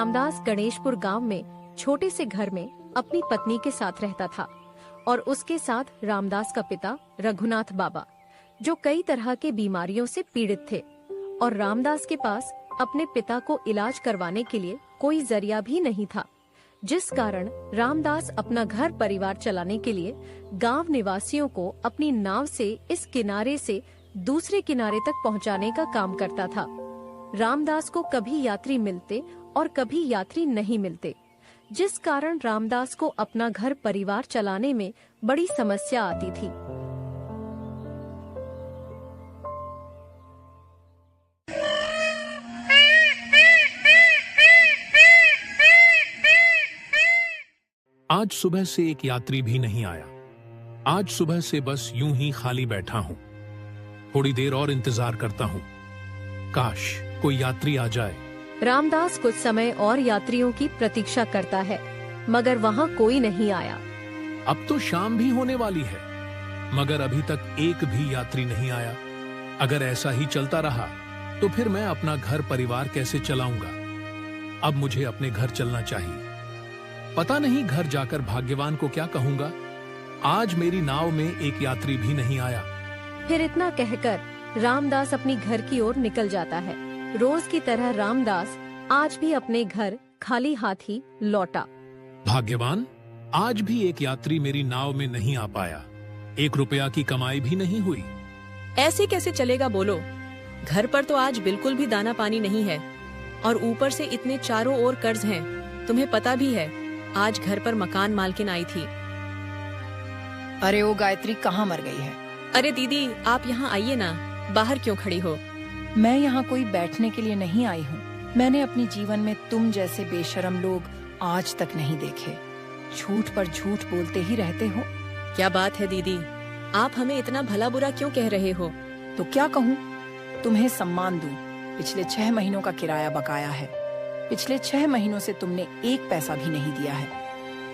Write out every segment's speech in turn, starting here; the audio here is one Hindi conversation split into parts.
रामदास गणेशपुर गांव में छोटे से घर में अपनी पत्नी के साथ रहता था और उसके साथ रामदास का पिता रघुनाथ बाबा, जो कई तरह के बीमारियों से पीड़ित थे और रामदास के पास अपने पिता को इलाज करवाने के लिए कोई जरिया भी नहीं था, जिस कारण रामदास अपना घर परिवार चलाने के लिए गांव निवासियों को अपनी नाव से इस किनारे से दूसरे किनारे तक पहुंचाने का काम करता था। रामदास को कभी यात्री मिलते और कभी यात्री नहीं मिलते, जिस कारण रामदास को अपना घर परिवार चलाने में बड़ी समस्या आती थी। आज सुबह से एक यात्री भी नहीं आया। आज सुबह से बस यूं ही खाली बैठा हूं। थोड़ी देर और इंतजार करता हूं, काश कोई यात्री आ जाए। रामदास कुछ समय और यात्रियों की प्रतीक्षा करता है, मगर वहाँ कोई नहीं आया। अब तो शाम भी होने वाली है, मगर अभी तक एक भी यात्री नहीं आया। अगर ऐसा ही चलता रहा तो फिर मैं अपना घर परिवार कैसे चलाऊंगा। अब मुझे अपने घर चलना चाहिए। पता नहीं घर जाकर भाग्यवान को क्या कहूंगा। आज मेरी नाव में एक यात्री भी नहीं आया। फिर इतना कहकर रामदास अपनी घर की ओर निकल जाता है। रोज की तरह रामदास आज भी अपने घर खाली हाथ ही लौटा। भाग्यवान, आज भी एक यात्री मेरी नाव में नहीं आ पाया। 1 रुपया की कमाई भी नहीं हुई। ऐसे कैसे चलेगा बोलो। घर पर तो आज बिल्कुल भी दाना पानी नहीं है और ऊपर से इतने चारों ओर कर्ज हैं। तुम्हें पता भी है, आज घर पर मकान मालकिन आई थी। अरे वो गायत्री कहाँ मर गई है? अरे दीदी, आप यहाँ आइए ना। बाहर क्यों खड़ी हो? मैं यहाँ कोई बैठने के लिए नहीं आई हूँ। मैंने अपने जीवन में तुम जैसे बेशरम लोग आज तक नहीं देखे। झूठ पर झूठ बोलते ही रहते हो। क्या बात है दीदी, आप हमें इतना भला बुरा क्यों कह रहे हो? तो क्या कहूँ? तुम्हें सम्मान दूं। पिछले 6 महीनों का किराया बकाया है। पिछले 6 महीनों से तुमने 1 पैसा भी नहीं दिया है।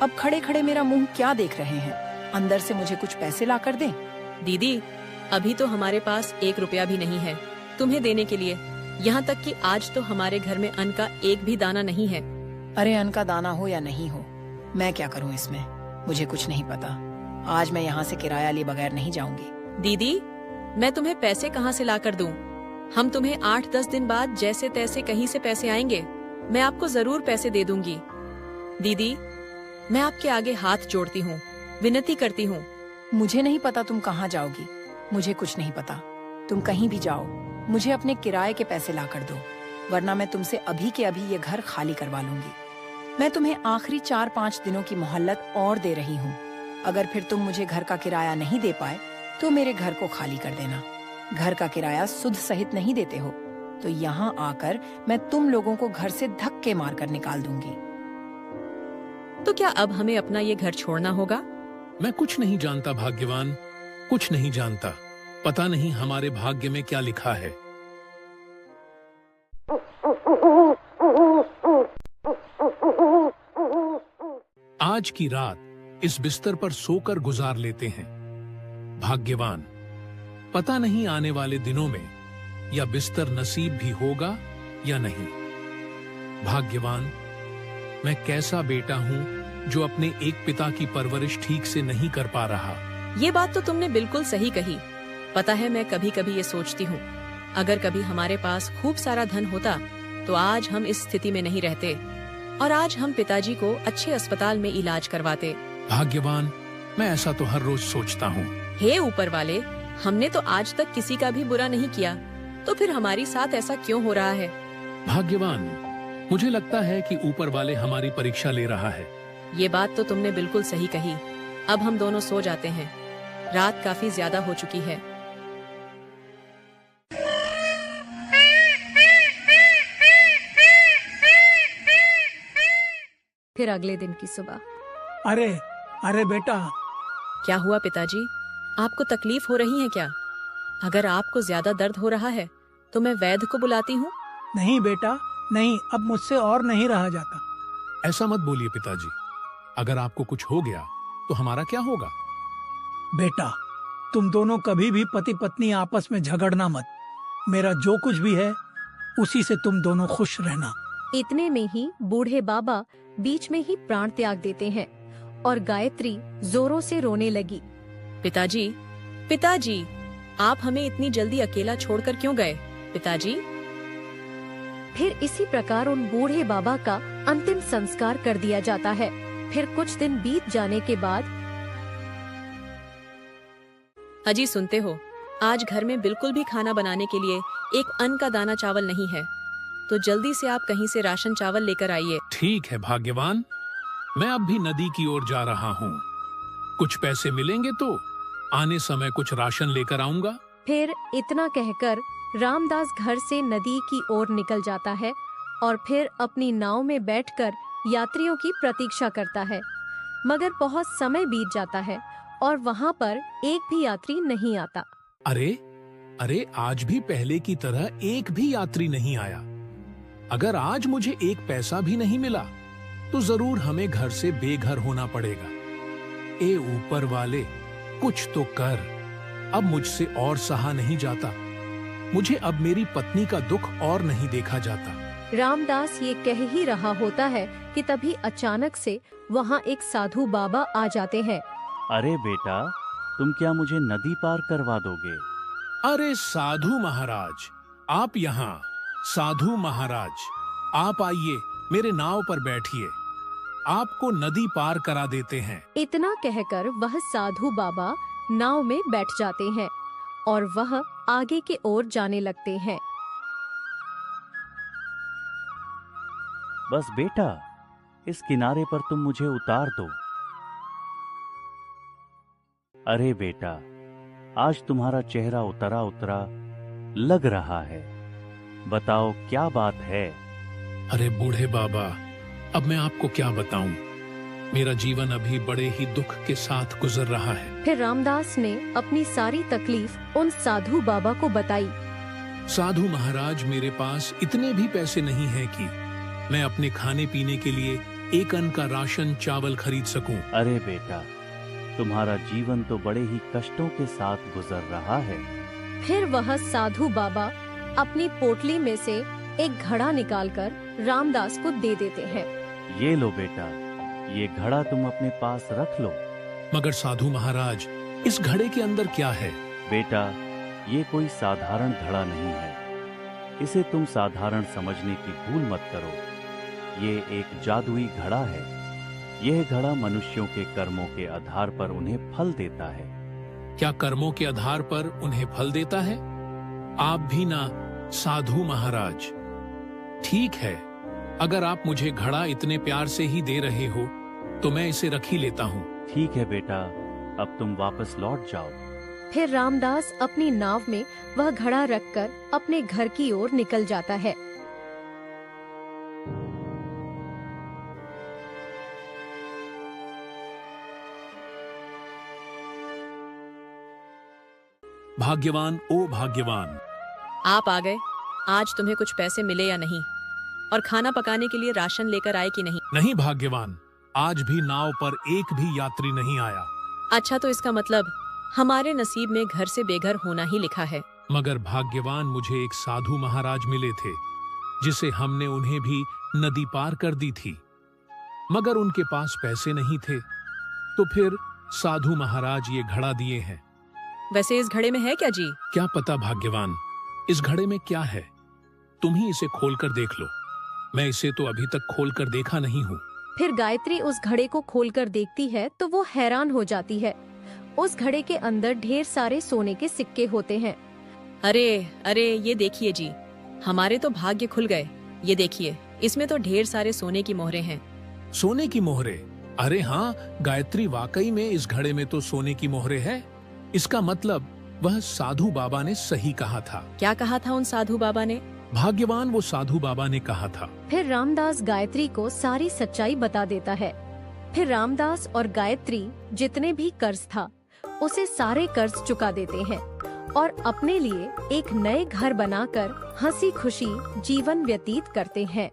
अब खड़े खड़े मेरा मुंह क्या देख रहे हैं? अंदर से मुझे कुछ पैसे ला कर दें। दीदी, अभी तो हमारे पास 1 रुपया भी नहीं है तुम्हें देने के लिए। यहाँ तक कि आज तो हमारे घर में अन्न का एक भी दाना नहीं है। अरे अन्न का दाना हो या नहीं हो, मैं क्या करूँ इसमें? मुझे कुछ नहीं पता। आज मैं यहाँ से किराया लिए बगैर नहीं जाऊंगी। दीदी, मैं तुम्हें पैसे कहाँ से ला कर दूं? हम तुम्हें 8-10 दिन बाद जैसे तैसे कहीं से पैसे आएंगे, मैं आपको जरूर पैसे दे दूंगी। दीदी, मैं आपके आगे हाथ जोड़ती हूँ, विनती करती हूँ। मुझे नहीं पता तुम कहाँ जाओगी। मुझे कुछ नहीं पता। तुम कहीं भी जाओ, मुझे अपने किराए के पैसे ला कर दो, वरना मैं तुमसे अभी के अभी ये घर खाली करवा लूंगी। मैं तुम्हें आखिरी 4-5 दिनों की मोहल्लत और दे रही हूँ। अगर फिर तुम मुझे घर का किराया नहीं दे पाए तो मेरे घर को खाली कर देना। घर का किराया सुध सहित नहीं देते हो तो यहाँ आकर मैं तुम लोगों को घर से धक्के मार कर निकाल दूंगी। तो क्या अब हमें अपना ये घर छोड़ना होगा? मैं कुछ नहीं जानता भाग्यवान, कुछ नहीं जानता। पता नहीं हमारे भाग्य में क्या लिखा है। आज की रात इस बिस्तर पर सोकर गुजार लेते हैं। भाग्यवान, पता नहीं आने वाले दिनों में या बिस्तर नसीब भी होगा या नहीं। भाग्यवान, मैं कैसा बेटा हूँ जो अपने एक पिता की परवरिश ठीक से नहीं कर पा रहा। ये बात तो तुमने बिल्कुल सही कही। पता है, मैं कभी कभी ये सोचती हूँ, अगर कभी हमारे पास खूब सारा धन होता तो आज हम इस स्थिति में नहीं रहते और आज हम पिताजी को अच्छे अस्पताल में इलाज करवाते। भाग्यवान, मैं ऐसा तो हर रोज सोचता हूँ। हे ऊपर वाले, हमने तो आज तक किसी का भी बुरा नहीं किया, तो फिर हमारी साथ ऐसा क्यों हो रहा है? भाग्यवान, मुझे लगता है कि ऊपर वाले हमारी परीक्षा ले रहा है। ये बात तो तुमने बिल्कुल सही कही। अब हम दोनों सो जाते हैं, रात काफी ज्यादा हो चुकी है। फिर अगले दिन की सुबह। अरे बेटा। क्या हुआ पिताजी? आपको तकलीफ हो रही है क्या? अगर आपको ज्यादा दर्द हो रहा है तो मैं वैद्य को बुलाती हूँ। नहीं बेटा, नहीं, अब मुझसे और नहीं रहा जाता। ऐसा मत बोलिए पिताजी। अगर आपको कुछ हो गया तो हमारा क्या होगा? बेटा, तुम दोनों कभी भी पति पत्नी आपस में झगड़ना मत। मेरा जो कुछ भी है उसी से तुम दोनों खुश रहना। इतने में ही बूढ़े बाबा बीच में ही प्राण त्याग देते हैं और गायत्री जोरों से रोने लगी। पिताजी, पिताजी, आप हमें इतनी जल्दी अकेला छोड़कर क्यों गए? पिताजी। फिर इसी प्रकार उन बूढ़े बाबा का अंतिम संस्कार कर दिया जाता है। फिर कुछ दिन बीत जाने के बाद, अजी सुनते हो, आज घर में बिल्कुल भी खाना बनाने के लिए एक अन्न का दाना चावल नहीं है, तो जल्दी से आप कहीं से राशन चावल लेकर आइए। ठीक है भाग्यवान, मैं अब भी नदी की ओर जा रहा हूँ। कुछ पैसे मिलेंगे तो आने समय कुछ राशन लेकर आऊंगा। फिर इतना कहकर रामदास घर से नदी की ओर निकल जाता है और फिर अपनी नाव में बैठकर यात्रियों की प्रतीक्षा करता है। मगर बहुत समय बीत जाता है और वहाँ पर एक भी यात्री नहीं आता। अरे अरे, आज भी पहले की तरह एक भी यात्री नहीं आया। अगर आज मुझे एक पैसा भी नहीं मिला तो जरूर हमें घर से बेघर होना पड़ेगा। ए ऊपर वाले, कुछ तो कर। अब मुझसे और सहा नहीं जाता। मुझे अब मेरी पत्नी का दुख और नहीं देखा जाता। रामदास ये कह ही रहा होता है कि तभी अचानक से वहाँ एक साधु बाबा आ जाते हैं। अरे बेटा, तुम क्या मुझे नदी पार करवा दोगे? अरे साधु महाराज, आप यहाँ। साधु महाराज, आप आइए, मेरे नाव पर बैठिए, आपको नदी पार करा देते हैं। इतना कहकर वह साधु बाबा नाव में बैठ जाते हैं और वह आगे की ओर जाने लगते हैं। बस बेटा, इस किनारे पर तुम मुझे उतार दो। अरे बेटा, आज तुम्हारा चेहरा उतरा उतरा लग रहा है। बताओ क्या बात है? अरे बूढ़े बाबा, अब मैं आपको क्या बताऊं? मेरा जीवन अभी बड़े ही दुख के साथ गुजर रहा है। फिर रामदास ने अपनी सारी तकलीफ उन साधु बाबा को बताई। साधु महाराज, मेरे पास इतने भी पैसे नहीं हैं कि मैं अपने खाने पीने के लिए एक अन्न का राशन चावल खरीद सकूं। अरे बेटा, तुम्हारा जीवन तो बड़े ही कष्टों के साथ गुजर रहा है। फिर वह साधु बाबा अपनी पोटली में से एक घड़ा निकालकर रामदास को दे देते हैं। ये लो बेटा, ये घड़ा तुम अपने पास रख लो। मगर साधु महाराज, इस घड़े के अंदर क्या है? बेटा, ये कोई साधारण घड़ा नहीं है। इसे तुम साधारण समझने की भूल मत करो। ये एक जादुई घड़ा है। यह घड़ा मनुष्यों के कर्मों के आधार पर उन्हें फल देता है। क्या कर्मों के आधार पर उन्हें फल देता है? आप भी ना साधु महाराज। ठीक है, अगर आप मुझे घड़ा इतने प्यार से ही दे रहे हो तो मैं इसे रख ही लेता हूँ। ठीक है बेटा, अब तुम वापस लौट जाओ। फिर रामदास अपनी नाव में वह घड़ा रखकर अपने घर की ओर निकल जाता है। भाग्यवान, ओ भाग्यवान, आप आ गए। आज तुम्हें कुछ पैसे मिले या नहीं? और खाना पकाने के लिए राशन लेकर आए कि नहीं? नहीं भाग्यवान, आज भी नाव पर एक भी यात्री नहीं आया। अच्छा, तो इसका मतलब हमारे नसीब में घर से बेघर होना ही लिखा है। मगर भाग्यवान, मुझे एक साधु महाराज मिले थे जिसे हमने उन्हें भी नदी पार कर दी थी। मगर उनके पास पैसे नहीं थे, तो फिर साधु महाराज ये घड़ा दिए हैं। वैसे इस घड़े में है क्या जी? क्या पता भाग्यवान, इस घड़े में क्या है। तुम ही इसे खोलकर देख लो। मैं इसे तो अभी तक खोलकर देखा नहीं हूँ। फिर गायत्री उस घड़े को खोलकर देखती है तो वो हैरान हो जाती है। उस घड़े के अंदर ढेर सारे सोने के सिक्के होते हैं। अरे अरे, ये देखिए जी, हमारे तो भाग्य खुल गए। ये देखिए, इसमें तो ढेर सारे सोने की मोहरें हैं। सोने की मोहरे? अरे हाँ गायत्री, वाकई में इस घड़े में तो सोने की मोहरे है। इसका मतलब वह साधु बाबा ने सही कहा था। क्या कहा था उन साधु बाबा ने? भाग्यवान, वो साधु बाबा ने कहा था। फिर रामदास गायत्री को सारी सच्चाई बता देता है। फिर रामदास और गायत्री जितने भी कर्ज था उसे सारे कर्ज चुका देते हैं और अपने लिए एक नए घर बनाकर हंसी खुशी जीवन व्यतीत करते हैं।